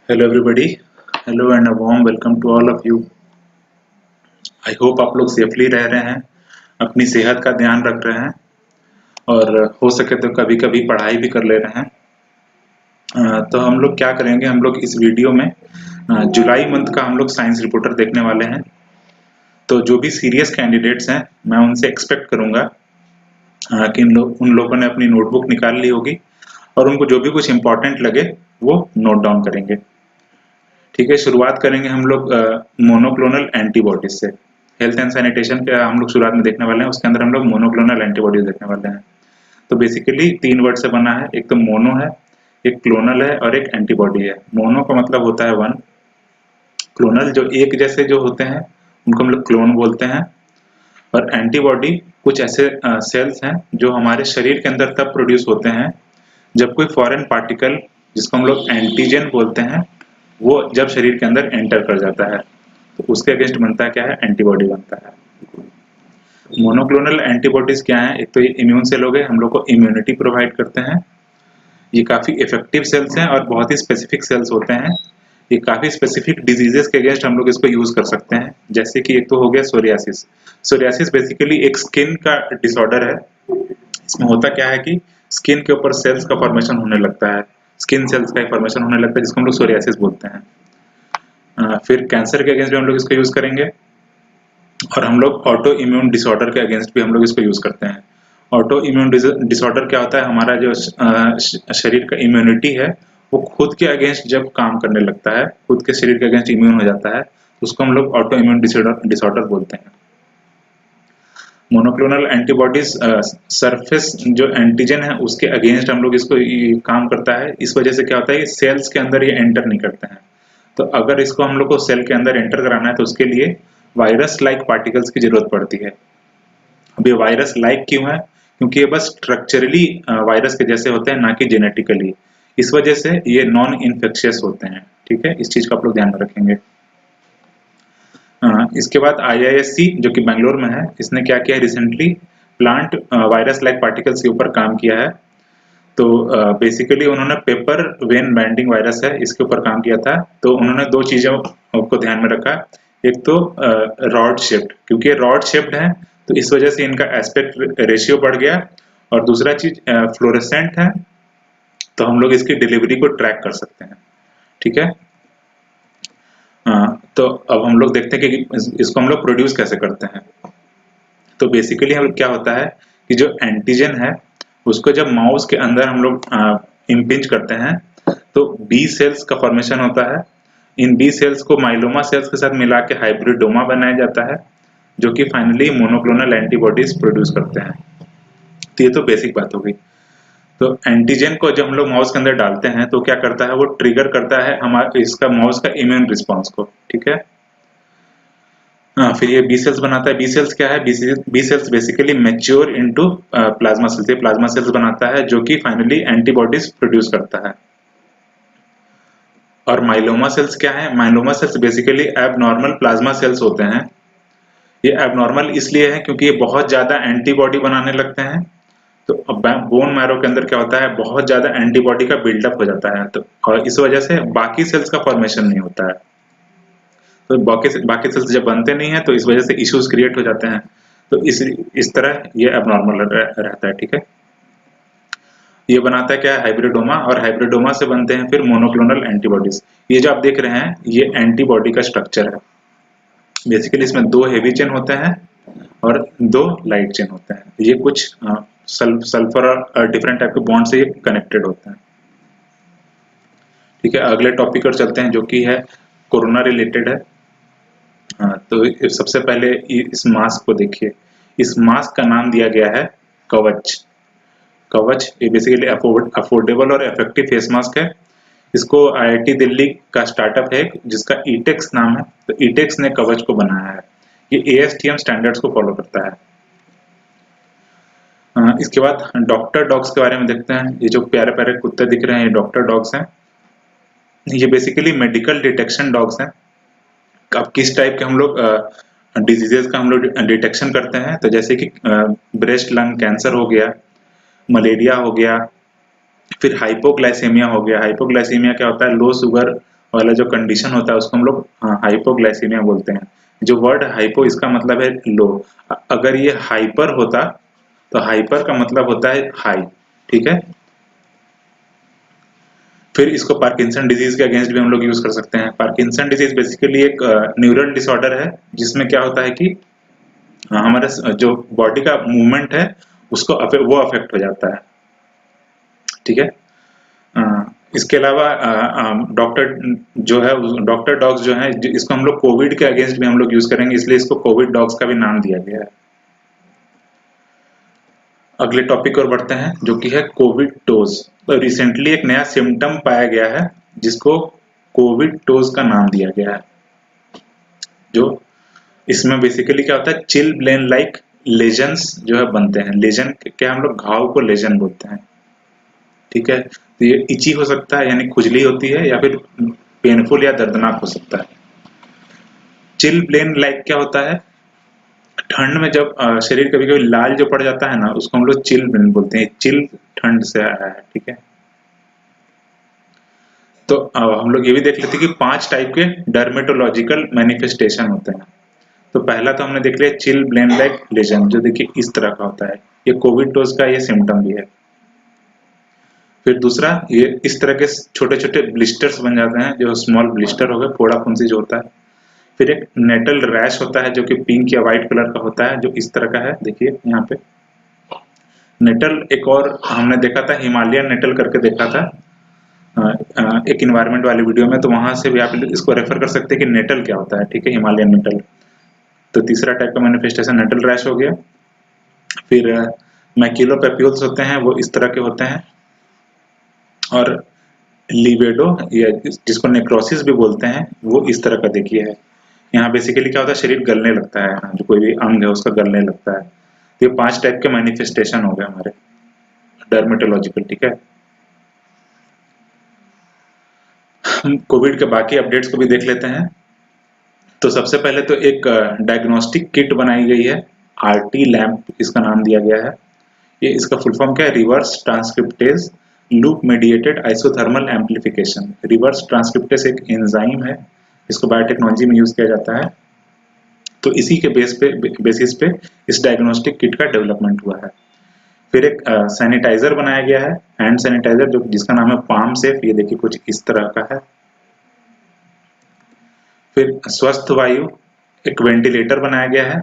Hello everybody. Hello and a warm welcome to all of you. I hope आप लोग safely रह रहे हैं, अपनी सेहत का ध्यान रख रहे हैं और हो सके तो कभी-कभी पढ़ाई भी कर ले रहे हैं। तो हम लोग क्या करेंगे, हम लोग इस वीडियो में जुलाई मंथ का हम लोग साइंस रिपोर्टर देखने वाले हैं। तो जो भी सीरियस कैंडिडेट्स हैं, मैं उनसे एक्सपेक्ट करूंगा कि उन लोगों ने अपनी नोटबुक निकाल ली होगी और उनको जो भी कुछ इम्पोर्टेंट लगे वो नोट डाउन करेंगे। ठीक है, शुरुआत करेंगे हम लोग मोनोक्लोनल एंटीबॉडीज से। हेल्थ एंड सैनिटेशन के हम लोग शुरुआत में देखने वाले हैं, उसके अंदर हम लोग मोनोक्लोनल एंटीबॉडीज देखने वाले हैं। तो बेसिकली 3 वर्ड से बना है, एक तो मोनो है, एक क्लोनल है और एक एंटीबॉडी है। मोनो का मतलब होता है वन, क्लोनल जो एक जैसे जो होते हैं उनको हम लोग क्लोन बोलते हैं, और एंटीबॉडी कुछ ऐसे सेल्स हैं जो हमारे शरीर के अंदर तब प्रोड्यूस होते हैं जब कोई फॉरेन पार्टिकल, जिसको हम लोग एंटीजन बोलते हैं, वो जब शरीर के अंदर एंटर कर जाता है तो उसके अगेंस्ट बनता है क्या है, एंटीबॉडी बनता है। मोनोक्लोनल एंटीबॉडीज क्या है, एक तो ये इम्यून सेल हो गए, हम लोग को इम्यूनिटी प्रोवाइड करते हैं। ये काफी इफेक्टिव सेल्स हैं और बहुत ही स्पेसिफिक सेल्स होते हैं। ये काफी स्पेसिफिक डिजीजेस के अगेंस्ट हम लोग इसको यूज कर सकते हैं। जैसे कि एक तो हो गया सोरियासिस। सोरियासिस बेसिकली एक स्किन का डिसऑर्डर है। इसमें होता क्या है कि स्किन के ऊपर सेल्स का फॉर्मेशन होने लगता है, स्किन सेल्स का फॉर्मेशन होने लगता है, जिसको हम लोग सोरियासिस बोलते हैं। फिर कैंसर के अगेंस्ट भी हम लोग इसको यूज करेंगे, और हम लोग ऑटो इम्यून डिसऑर्डर के अगेंस्ट भी हम लोग इसको यूज करते हैं। ऑटो इम्यून डिसऑर्डर क्या होता है, हमारा जो शरीर का इम्यूनिटी है वो खुद के अगेंस्ट जब काम करने लगता है, खुद के शरीर के अगेंस्ट इम्यून हो जाता है, तो उसको हम लोग ऑटो इम्यून डिसऑर्डर बोलते हैं। मोनोक्लोनल एंटीबॉडीज सरफेस जो एंटीजन है उसके अगेंस्ट हम लोग इसको काम करता है। इस वजह से क्या होता है कि सेल्स के अंदर ये एंटर नहीं करते हैं। तो अगर इसको हम लोग को सेल के अंदर एंटर कराना है तो उसके लिए वायरस लाइक पार्टिकल्स की जरूरत पड़ती है। अब ये वायरस लाइक क्यों है, क्योंकि ये बस स्ट्रक्चरली वायरस के जैसे होते हैं, ना कि जेनेटिकली। इस वजह से ये नॉन इन्फेक्शियस होते हैं। ठीक है, इस चीज का आप लोग ध्यान में रखेंगे। इसके बाद IISc जो कि बेंगलोर में है, इसने क्या किया है, recently plant virus like particles के ऊपर काम किया है। तो बेसिकली उन्होंने पेपर वेन बाइंडिंग वायरस है, इसके ऊपर काम किया था। तो उन्होंने दो चीजों को ध्यान में रखा। एक तो रॉड शेप्ड, क्योंकि रॉड शेप्ड है तो इस वजह से इनका एस्पेक्ट रेशियो बढ़ गया। और दूसरा चीज फ्लोरेसेंट है, तो हम लोग इसकी डिलीवरी को ट्रैक कर सकते हैं। ठीक है। तो अब हम लोग देखते हैं कि इसको हम लोग प्रोड्यूस कैसे करते हैं। तो बेसिकली हम क्या होता है कि जो एंटीजन है उसको जब माउस के अंदर हम लोग इम्पिंच करते हैं तो बी सेल्स का फॉर्मेशन होता है। इन बी सेल्स को माइलोमा सेल्स के साथ मिला के हाइब्रिडोमा बनाया जाता है, जो कि फाइनली मोनोक्लोनल एंटीबॉडीज प्रोड्यूस करते हैं। तो ये तो बेसिक बात हो गई। तो एंटीजन को जब हम लोग माउस के अंदर डालते हैं तो क्या करता है, वो ट्रिगर करता है हमारे इसका माउस का इम्यून रिस्पॉन्स को। ठीक है। फिर ये बी सेल्स बनाता है। बी सेल्स क्या है, B cells basically mature into plasma cells. ये प्लाज्मा सेल्स बनाता है जो कि फाइनली एंटीबॉडीज प्रोड्यूस करता है। और माइलोमा सेल्स क्या है, myeloma sales basically abnormal plasma cells होते हैं। ये एबनॉर्मल इसलिए है क्योंकि ये बहुत ज्यादा एंटीबॉडी बनाने लगते हैं। तो बोन मैरो के अंदर क्या होता है, बहुत ज्यादा एंटीबॉडी का बिल्डअप हो जाता है, तो और इस वजह से बाकी सेल्स का फॉर्मेशन नहीं होता है। तो बाकी सेल्स जब बनते नहीं है तो इस वजह से इश्यूज क्रिएट हो जाते हैं। तो इस तरह ये एबनॉर्मल रहता है। ठीक है। ये बनाता है क्या है, हाइब्रिडोमा, और हाइब्रिडोमा से बनते हैं फिर मोनोक्लोनल एंटीबॉडीज। ये जो आप देख रहे हैं ये एंटीबॉडी का स्ट्रक्चर है। बेसिकली इसमें दो हेवी चेन होते हैं और दो लाइट चेन होते हैं। ये कुछ सल्फर और डिफरेंट टाइप के बॉन्ड से ये कनेक्टेड होते हैं। ठीक है, अगले टॉपिक पर चलते हैं जो कि है कोरोना रिलेटेड है। तो सबसे पहले इस मास्क को देखिए। इस मास्क का नाम दिया गया है कवच। कवच ये बेसिकली अफोर्डेबल और इफेक्टिव फेस मास्क है। इसको IIT दिल्ली का स्टार्टअप है जिसका ईटेक्स नाम है। तो ईटेक्स ने कवच को बनाया है। ये ASTM स्टैंडर्ड्स को फॉलो करता है। इसके बाद डॉक्टर डॉग्स के बारे में देखते हैं। ये जो प्यारे प्यारे कुत्ते दिख रहे हैं ये डॉक्टर डॉग्स हैं। ये बेसिकली मेडिकल डिटेक्शन डॉग्स हैं। अब किस टाइप के हम लोग डिजीजेस का हम लोग डिटेक्शन करते हैं, तो जैसे कि ब्रेस्ट लंग कैंसर हो गया, मलेरिया हो गया, फिर हाइपोग्लाइसेमिया हो गया। हाइपोग्लाइसेमिया क्या होता है, लो शुगर वाला जो कंडीशन होता है उसको हम लोग हाइपोग्लाइसीमिया बोलते हैं। जो वर्ड हाइपो इसका मतलब है लो, अगर ये हाइपर होता तो हाइपर का मतलब होता है हाई, ठीक है। फिर इसको पार्किंसन डिजीज के अगेंस्ट भी हम लोग यूज कर सकते हैं। पार्किंसन डिजीज बेसिकली एक न्यूरल डिसऑर्डर है जिसमें क्या होता है कि हमारे जो बॉडी का मूवमेंट है उसको वो अफेक्ट हो जाता है, ठीक है। इसके अलावा डॉक्टर जो है डॉक्टर डॉग्स जो है इसको हम लोग कोविड के अगेंस्ट भी हम लोग यूज करेंगे, इसलिए इसको कोविड डॉग्स का भी नाम दिया गया है। अगले टॉपिक और बढ़ते हैं जो कि है कोविड टोज। तो रिसेंटली एक नया सिम्टम पाया गया है जिसको कोविड टोज का नाम दिया गया है। जो इसमें बेसिकली क्या होता है, चिल ब्लेन लाइक लेजन्स जो है बनते हैं। लेजन क्या, हम लोग घाव को लेजन बोलते हैं, ठीक है। तो ये इची हो सकता है यानी खुजली होती है, या फिर पेनफुल या दर्दनाक हो सकता है। चिल ब्लेन लाइक क्या होता है, ठंड में जब शरीर कभी कभी लाल जो पड़ जाता है ना उसको हम लोग चिल ब्लेन बोलते हैं। चिल ठंड से आया है, ठीक है। तो हम लोग ये भी देख लेते हैं कि 5 टाइप के डर्मेटोलॉजिकल मैनिफेस्टेशन होते हैं। तो पहला तो हमने देख लिया चिल ब्लेन लाइक लेजन, जो देखिए इस तरह का होता है, ये कोविड डोज का ये सिम्टम भी है। फिर दूसरा, ये इस तरह के छोटे छोटे ब्लिस्टर्स बन जाते हैं, जो स्मॉल ब्लिस्टर हो गए, फोड़ा फुंसी जो होता है। फिर एक नेटल रैश होता है जो कि पिंक या व्हाइट कलर का होता है, जो इस तरह का है, देखिए यहाँ पे नेटल। एक और हमने देखा था हिमालयन नेटल करके देखा था एक इन्वायरमेंट वाली वीडियो में, तो वहां से भी आप इसको रेफर कर सकते हैं कि नेटल क्या होता है, ठीक है, हिमालयन नेटल। तो तीसरा टाइप का मैनिफेस्टेशन नेटल रैश हो गया। फिर मैक्यूलोपैप्यूल्स होते हैं, वो इस तरह के होते हैं। और लिवेडो या जिसको नेक्रोसिस भी बोलते हैं, वो इस तरह का देखिए है। यहाँ बेसिकली क्या होता है, शरीर गलने लगता है, जो कोई भी अंग है उसका गलने लगता है। तो ये 5 टाइप के मैनिफेस्टेशन हो गए हमारे डर्मेटोलॉजिकल, ठीक है। हम कोविड के बाकी अपडेट्स को भी देख लेते हैं। तो सबसे पहले तो एक डायग्नोस्टिक किट बनाई गई है, आरटी लैम्प इसका नाम दिया गया है। ये इसका फुल फॉर्म क्या है, reverse transcriptase loop mediated isothermal amplification. Reverse transcriptase एक एंजाइम है, इसको बायोटेक्नोलॉजी में यूज किया जाता है। तो इसी के बेसिस पे इस डायग्नोस्टिक किट का डेवलपमेंट हुआ है। फिर एक सैनिटाइजर बनाया गया है, हैंड सैनिटाइजर, जो जिसका नाम है पाम सेफ। ये देखिए कुछ इस तरह का है। फिर स्वस्थ वायु एक वेंटिलेटर बनाया गया है,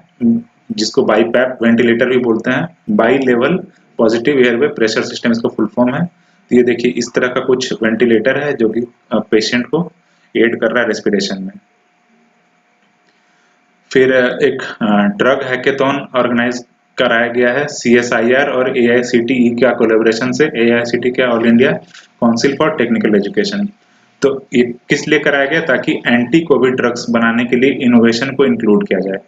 जिसको बाईपैप वेंटिलेटर भी बोलते हैं। By level positive airway pressure system इसका फुल फॉर्म है। तो ये देखिए इस तरह का कुछ वेंटिलेटर है जो कि पेशेंट को एड कर रहा है रेस्पिरेशन में। फिर एक ड्रग हैकेथॉन ऑर्गेनाइज कराया गया है CSIR और AICTE का कोलेबोरेशन से। AICTE क्या, all India council for technical education. तो ये किस लिए कराया गया, ताकि एंटी कोविड ड्रग्स बनाने के लिए इनोवेशन को इंक्लूड किया जाए।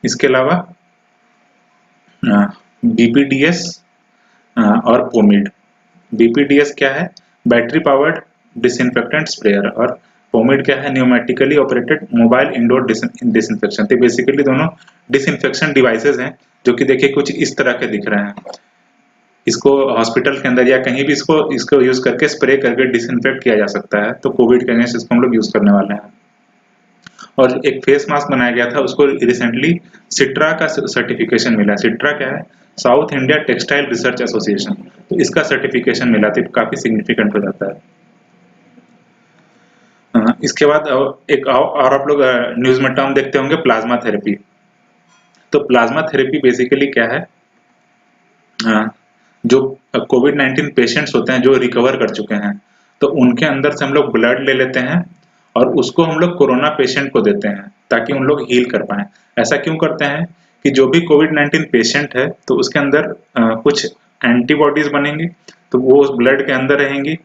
इसके अलावा BPDS और पोमिड। BPDS क्या है, बैटरी पावर्ड डिसइंफेक्टेंट स्प्रेयर, और पोमिड क्या है, pneumatically operated mobile indoor disinfection. तो बेसिकली दोनों डिसइंफेक्शन डिवाइसेस हैं, जो कि देखिए कुछ इस तरह के दिख रहे हैं। इसको हॉस्पिटल के अंदर या कहीं भी इसको यूज करके स्प्रे करके डिसइंफेक्ट किया जा सकता है। तो कोविड के अगेंस्ट इसको हम लोग यूज करने वाले हैं। और एक फेस मास्क बनाया गया था, उसको रिसेंटली सिट्रा का सर्टिफिकेशन मिला। सिट्रा क्या है, south India textile research association. तो इसका सर्टिफिकेशन मिला, तो काफी सिग्निफिकेंट हो जाता है। इसके बाद एक और आप लोग न्यूज में टर्म देखते होंगे, प्लाज्मा थेरेपी। तो प्लाज्मा थेरेपी बेसिकली क्या है, जो कोविड-19 पेशेंट्स होते हैं जो रिकवर कर चुके हैं, तो उनके अंदर से हम लोग ब्लड ले लेते हैं और उसको हम लोग कोरोना पेशेंट को देते हैं ताकि उन लोग हील कर पाएं। ऐसा क्यों करते हैं कि जो भी कोविड-19 पेशेंट है तो उसके अंदर कुछ एंटीबॉडीज बनेंगी, तो वो उस ब्लड के अंदर रहेंगी,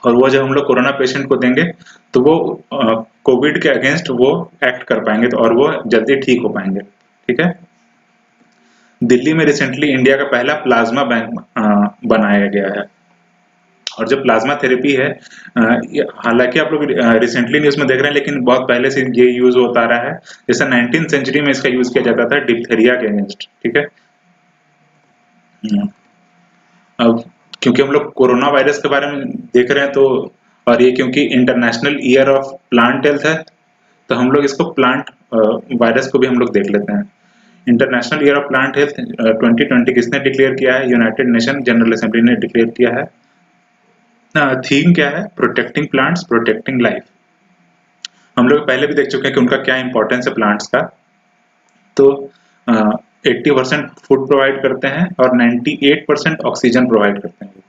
और वो जब हम लोग कोरोना पेशेंट को देंगे तो वो कोविड के अगेंस्ट वो एक्ट कर पाएंगे, तो और वो जल्दी ठीक हो पाएंगे, ठीक है। दिल्ली में रिसेंटली इंडिया का पहला प्लाज्मा बैंक बनाया गया है। और जो प्लाज्मा थेरेपी है, हालांकि आप लोग रिसेंटली न्यूज में देख रहे हैं, लेकिन बहुत पहले से ये यूज होता रहा है। जैसे 19th सेंचुरी में इसका यूज किया जाता था डिप्थेरिया के अगेंस्ट, ठीक है। अब क्योंकि हम लोग कोरोना वायरस के बारे में देख रहे हैं, तो और ये क्योंकि international year of plant health है, तो हम लोग इसको प्लांट वायरस को भी हम लोग देख लेते हैं। International year of plant health 2020 किसने डिक्लेयर किया है? यूनाइटेड नेशन जनरल असेंबली ने डिक्लेयर किया है। थीम क्या है? Protecting plants, protecting life. हम लोग पहले भी देख चुके हैं कि उनका क्या इंपॉर्टेंस है प्लांट्स का। तो 80% फूड प्रोवाइड करते हैं और 98% ऑक्सीजन प्रोवाइड करते हैं।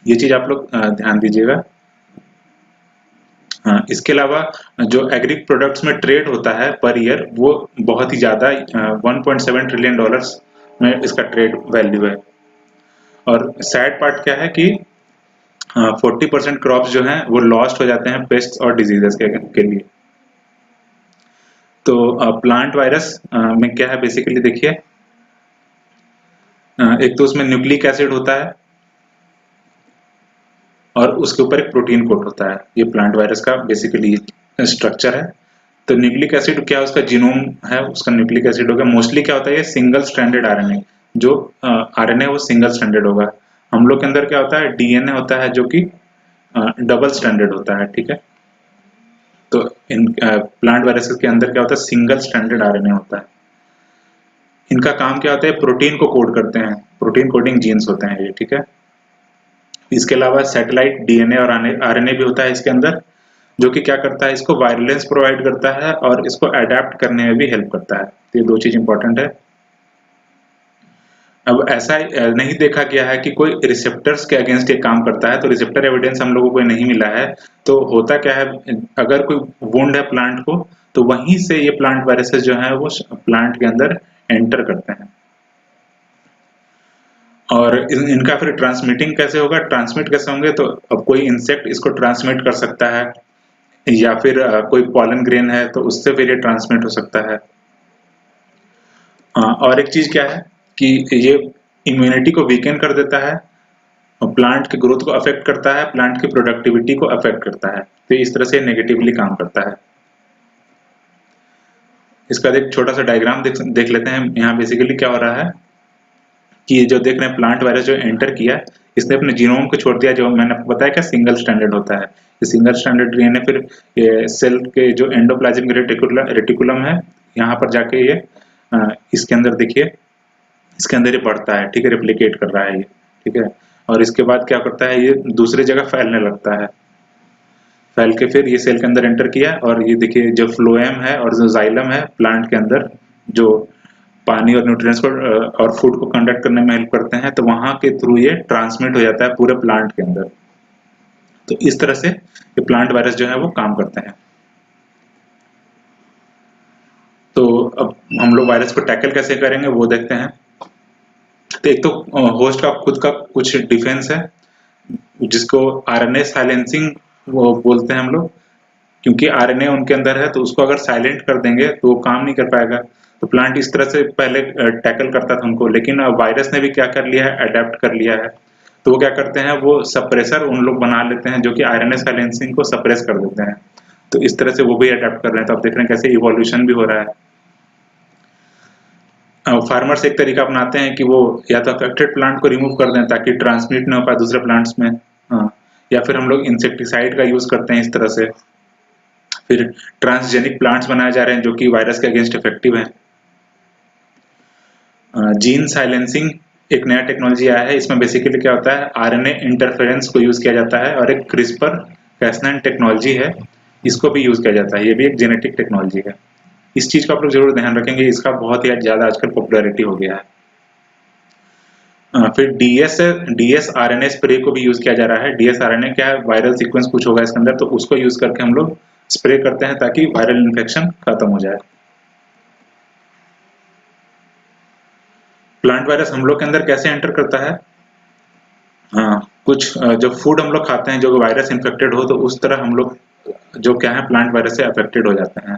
ये चीज आप लोग ध्यान दीजिएगा। इसके अलावा जो एग्री प्रोडक्ट्स में ट्रेड होता है पर ईयर, वो बहुत ही ज्यादा 1.7 ट्रिलियन डॉलर्स में इसका ट्रेड वैल्यू है। और सैड पार्ट क्या है कि 40% क्रॉप्स जो हैं वो लॉस्ट हो जाते हैं पेस्ट और डिजीजेस के लिए। तो प्लांट वायरस में क्या है बेसिकली देखिए, एक तो उसमें न्यूक्लिक एसिड होता है और उसके ऊपर एक प्रोटीन कोट होता है। ये प्लांट वायरस का बेसिकली स्ट्रक्चर है। तो न्यूक्लिक एसिड क्या, उसका जीनोम है, उसका न्यूक्लिक एसिड होगा। मोस्टली क्या होता है, ये सिंगल स्ट्रैंडेड आरएनए, जो आरएनए वो सिंगल स्ट्रैंडेड होगा। हम लोग के अंदर क्या होता है, डीएनए होता है जो कि डबल स्ट्रैंडेड होता है, ठीक है। तो इन प्लांट वायरसेस के अंदर क्या होता है, सिंगल स्ट्रैंडेड आरएनए होता है। इनका काम क्या होता है, प्रोटीन को कोड करते हैं, प्रोटीन कोडिंग जीन्स होते हैं ये, ठीक है। इसके अलावा सैटेलाइट डीएनए और आरएनए भी होता है इसके अंदर, जो कि क्या करता है, इसको वायरलेंस प्रोवाइड करता है और इसको अडेप्ट करने में भी हेल्प करता है। तो ये दो चीज इंपॉर्टेंट है। अब ऐसा नहीं देखा गया है कि कोई रिसेप्टर्स के अगेंस्ट ये काम करता है, तो रिसेप्टर एविडेंस हम लोगों को नहीं मिला है। तो होता क्या है, अगर कोई वुंड है प्लांट को, तो वहीं से ये प्लांट वायरसेस जो है वो प्लांट के अंदर एंटर करते हैं। और इनका फिर ट्रांसमिटिंग कैसे होगा, ट्रांसमिट कैसे होंगे, तो अब कोई इंसेक्ट इसको ट्रांसमिट कर सकता है, या फिर कोई पॉलन ग्रेन है तो उससे फिर ये ट्रांसमिट हो सकता है। और एक चीज क्या है कि ये इम्यूनिटी को वीकन कर देता है, प्लांट के ग्रोथ को अफेक्ट करता है, प्लांट की प्रोडक्टिविटी को अफेक्ट करता है। तो इस तरह से नेगेटिवली काम करता है। इसका एक छोटा सा डायग्राम देख लेते हैं। यहाँ बेसिकली क्या हो रहा है कि ये जो देख रहे हैं प्लांट वायरस जो एंटर किया, इसने अपने जीनोम को छोड़ दिया, जो मैंने आपको बताया क्या सिंगल स्टैंडर्ड होता है। ये सिंगल स्टैंडर्ड डीएनए फिर ये सेल के जो एंडोप्लाज्मिक रेटिकुलम है, यहाँ पर जाके ये इसके अंदर देखिए, इसके अंदर ये बढ़ता है, ठीक है, रेप्लिकेट कर रहा है ये, ठीक है। और इसके बाद क्या करता है, ये दूसरी जगह फैलने लगता है। फैल के फिर ये सेल के अंदर एंटर किया, और ये देखिए जो फ्लोएम है और जो जाइलम है प्लांट के अंदर, जो पानी और न्यूट्रिएंट्स को और फूड को कंडक्ट करने में हेल्प करते हैं, तो वहां के थ्रू ये ट्रांसमिट हो जाता है पूरे प्लांट के अंदर। तो इस तरह से ये प्लांट वायरस जो है वो काम करते हैं। तो अब हम लोग वायरस को टैकल कैसे करेंगे वो देखते हैं। तो एक तो होस्ट का खुद का कुछ डिफेंस है, जिसको आरएनए साइलेंसिंग वो बोलते हैं हम लोग, क्योंकि आरएनए उनके अंदर है, तो उसको अगर साइलेंट कर देंगे तो वो काम नहीं कर पाएगा। तो प्लांट इस तरह से पहले टैकल करता था उनको, लेकिन वायरस ने भी क्या कर लिया है, अडेप्ट कर लिया है। तो वो क्या करते हैं, वो सप्रेसर उन लोग बना लेते हैं जो कि आरएनए साइलेंसिंग को सप्रेस कर देते हैं। तो इस तरह से वो भी अडेप्ट कर रहे हैं। तो आप देख रहे हैं कैसे इवोल्यूशन भी हो रहा है। फार्मर्स एक तरीका अपनाते हैं कि वो या तो अफेक्टेड प्लांट को रिमूव कर दें ताकि ट्रांसमिट ना हो पाए दूसरे प्लांट्स में, या फिर हम लोग इंसेक्टिसाइड का यूज करते हैं इस तरह से। फिर ट्रांसजेनिक प्लांट्स बनाए जा रहे हैं जो कि वायरस के अगेंस्ट इफेक्टिव हैं। जीन साइलेंसिंग एक नया टेक्नोलॉजी आया है। इसमें बेसिकली क्या होता है, आरएनए इंटरफेरेंस को यूज किया जाता है, और एक क्रिस्पर कैसनाइन टेक्नोलॉजी है, इसको भी यूज किया जाता है। ये भी एक जेनेटिक टेक्नोलॉजी है। इस चीज का आप लोग जरूर ध्यान रखेंगे, इसका बहुत ही ज्यादा आजकल पॉपुलैरिटी हो गया है। फिर डीएस आरएनए स्प्रे को भी यूज किया जा रहा है। डीएस आरएनए क्या है, वायरल सीक्वेंस कुछ होगा इसके अंदर, तो उसको यूज करके हम लोग स्प्रे करते हैं ताकि वायरल इन्फेक्शन खत्म हो जाए। प्लांट वायरस हम लोग के अंदर कैसे एंटर करता है, हाँ, कुछ जो फूड हम लोग खाते हैं जो वायरस इन्फेक्टेड हो, तो उस तरह हम लोग जो क्या है प्लांट वायरस से अफेक्टेड हो जाते हैं।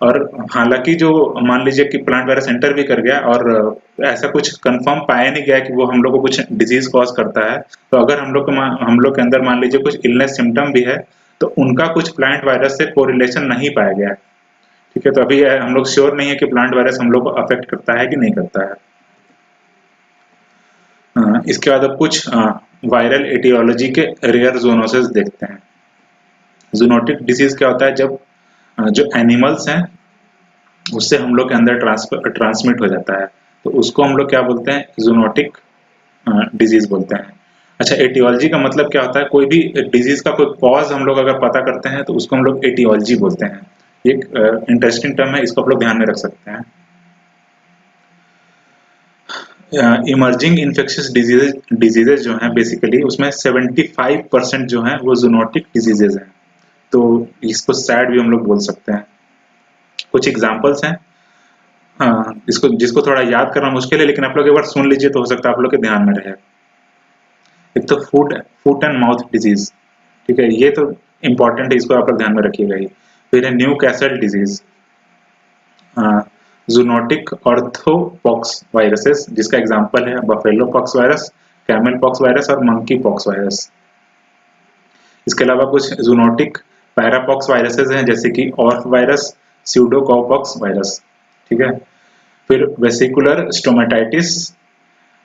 और हालांकि जो मान लीजिए कि प्लांट वायरस एंटर भी कर गया और ऐसा कुछ कंफर्म पाया नहीं गया कि वो हम लोग को कुछ डिजीज कॉज करता है, तो अगर हम लोग के अंदर मान लीजिए कुछ इलनेस सिम्टम भी है, तो उनका कुछ प्लांट वायरस से कोरिलेशन नहीं पाया गया, ठीक है। तो अभी हम लोग श्योर नहीं है कि प्लांट वायरस हम लोग को अफेक्ट करता है कि नहीं करता है। इसके बाद अब कुछ वायरल एटियोलॉजी के रेयर जोनोसिस देखते हैं। जूनोटिक डिजीज क्या होता है? जब जो एनिमल्स हैं उससे हम लोग के अंदर ट्रांसमिट हो जाता है, तो उसको हम लोग क्या बोलते हैं? जूनोटिक डिजीज बोलते हैं। अच्छा, एटियोलॉजी का मतलब क्या होता है? कोई भी डिजीज का कोई कॉज हम लोग अगर पता करते हैं तो उसको हम लोग एटियोलॉजी बोलते हैं। एक इंटरेस्टिंग टर्म है, इसको आप लोग ध्यान में रख सकते हैं। इमर्जिंग इन्फेक्शियस डिजीजेज जो हैं बेसिकली उसमें 75% जो हैं वो जूनोटिक डिजीजेज हैं। तो इसको सैड भी हम लोग बोल सकते हैं। कुछ एग्जांपल्स हैं, हाँ, इसको जिसको थोड़ा याद करना मुश्किल है, लेकिन आप लोग एक बार सुन लीजिए तो हो सकता है आप लोग के ध्यान में रहे। एक तो फुट एंड माउथ डिजीज, ठीक है, ये तो इंपॉर्टेंट है, इसको आप लोग ध्यान में रखिएगा ही। फिर है new castle disease, zoonotic orthopox viruses, जिसका एग्जांपल है buffalo pox virus, camel pox virus और मंकी पॉक्स वायरस। इसके अलावा कुछ जूनोटिक पैरापॉक्स वायरसेस हैं, जैसे कि ऑर्फ वायरस, स्यूडोकोकॉक्स वायरस, ठीक है। फिर वेसिकुलर स्टोमेटाइटिस,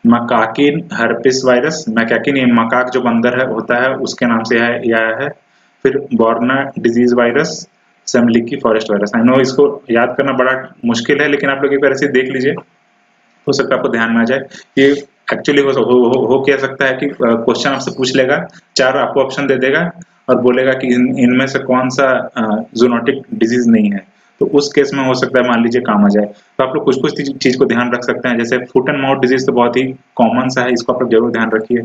मकाकिन हर्पिस वायरस, मैकाकिन ये मकाक जो बंदर है होता है उसके नाम से यह आया है। फिर Borna disease virus, Semliki forest virus. I know इसको याद करना बड़ा मुश्किल है, लेकिन आप लोग एक बार ऐसे देख लीजिए, हो सकता है आपको ध्यान में आ जाए। ये एक्चुअली हो क्या सकता है कि क्वेश्चन आपसे पूछ लेगा, 4 आपको ऑप्शन दे देगा और बोलेगा कि इनमें से कौन सा जूनोटिक डिजीज नहीं है, तो उस केस में हो सकता है मान लीजिए काम आ जाए। तो आप लोग कुछ कुछ चीज को ध्यान रख सकते हैं, जैसे फुट एंड माउथ डिजीज तो बहुत ही कॉमन सा है, इसको आप लोग जरूर ध्यान रखिए।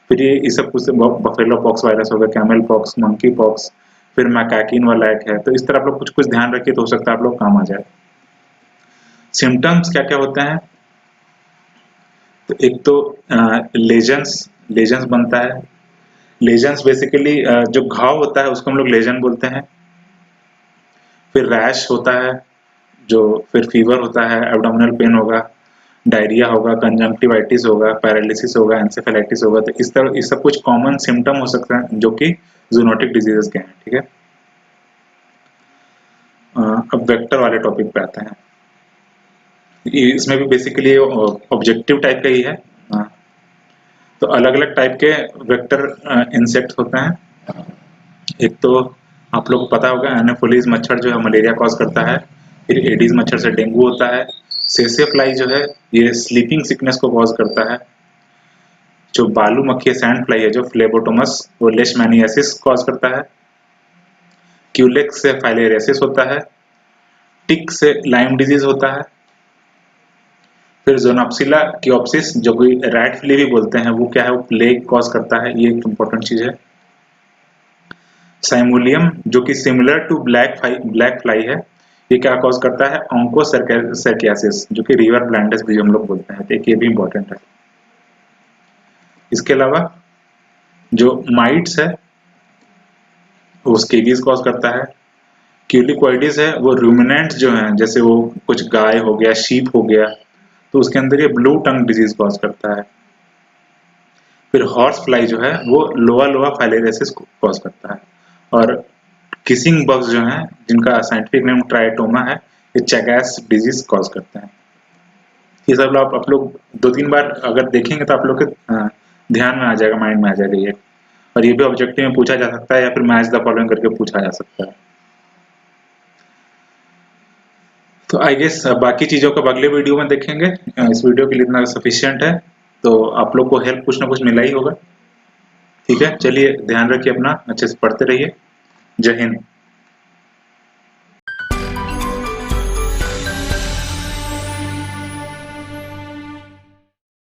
फिर ये सब कुछ बफेलो पॉक्स वायरस हो गया, कैमल पॉक्स, मंकी पॉक्स, फिर मैकाकिन वाला एक है, तो इस तरह आप लोग कुछ कुछ ध्यान रखिए तो हो सकता है आप लोग काम आ जाए। सिम्टम्स क्या क्या होते हैं? तो एक तो लेजन्स बनता है। लेजन्स बेसिकली जो घाव होता है उसको हम लोग लेजन बोलते हैं। फिर रैश होता है, जो फिर फीवर होता है, एब्डोमिनल पेन होगा, डायरिया होगा, कंजंक्टिवाइटिस होगा, पैरालिसिस होगा, एंसेफेलाइटिस होगा। तो इस तरह इस सब कुछ कॉमन सिम्टम हो सकते हैं जो कि जूनोटिक डिजीजेस के हैं, ठीक है। अब वेक्टर वाले टॉपिक पे आते हैं। इसमें भी बेसिकली ऑब्जेक्टिव टाइप का ही है। तो अलग अलग टाइप के वेक्टर इंसेक्ट होते हैं। एक तो आप लोग को पता होगा एनोफिलीज मच्छर जो है मलेरिया कॉज करता है। फिर एडीज मच्छर से डेंगू होता है। सेसे फ्लाई जो है ये स्लीपिंग सिकनेस को कॉज करता है। जो बालू मक्खी सैंड फ्लाई है जो फ्लेबोटोमस, वो लेशमैनियासिस कॉज करता है। क्यूलेक्स से फाइलेरियासिस होता है। टिक से लाइम डिजीज होता है। फिर जोनाप्सिला क्योप्सिस जो कोई रैट फ्ली भी बोलते हैं, वो क्या है, वो प्लेग कॉज करता है, ये एक इंपॉर्टेंट चीज है। साइमोलियम जो कि सिमिलर टू ब्लैक फ्लाई है, ये क्या कॉज करता है, ऑन्कोसर्कियासिस, जो कि रिवर ब्लाइंडनेस भी हम लोग बोलते हैं, तो ये भी इंपॉर्टेंट है। इसके अलावा जो माइट्स है वो स्केबीज कॉज करता है। क्यूलिक्वाइडिस है वो रूमिनेंट जो है, जैसे वो कुछ गाय हो गया, शीप हो गया, तो उसके अंदर ये ब्लू टंग डिजीज कॉज करता है। फिर हॉर्स फ्लाई जो है वो लोआ फाइलेरियासिस कॉज करता है। और किसिंग बग्स जो हैं जिनका साइंटिफिक नेम ट्राइटोमा है, ये चैगैस डिजीज कॉज करते हैं। ये सब आप लोग 2-3 बार अगर देखेंगे तो आप लोग के ध्यान में आ जाएगा, माइंड में आ जाएगा ये। और ये भी ऑब्जेक्टिव में पूछा जा सकता है या फिर मैच द फॉलोइंग करके पूछा जा सकता है। तो आई गेस बाकी चीजों को अगले वीडियो में देखेंगे। इस वीडियो के लिए इतना सफिशियंट है, तो आप लोग को हेल्प कुछ ना कुछ मिला ही होगा। ठीक है, चलिए ध्यान रखिए अपना, अच्छे से पढ़ते रहिए। जय हिंद।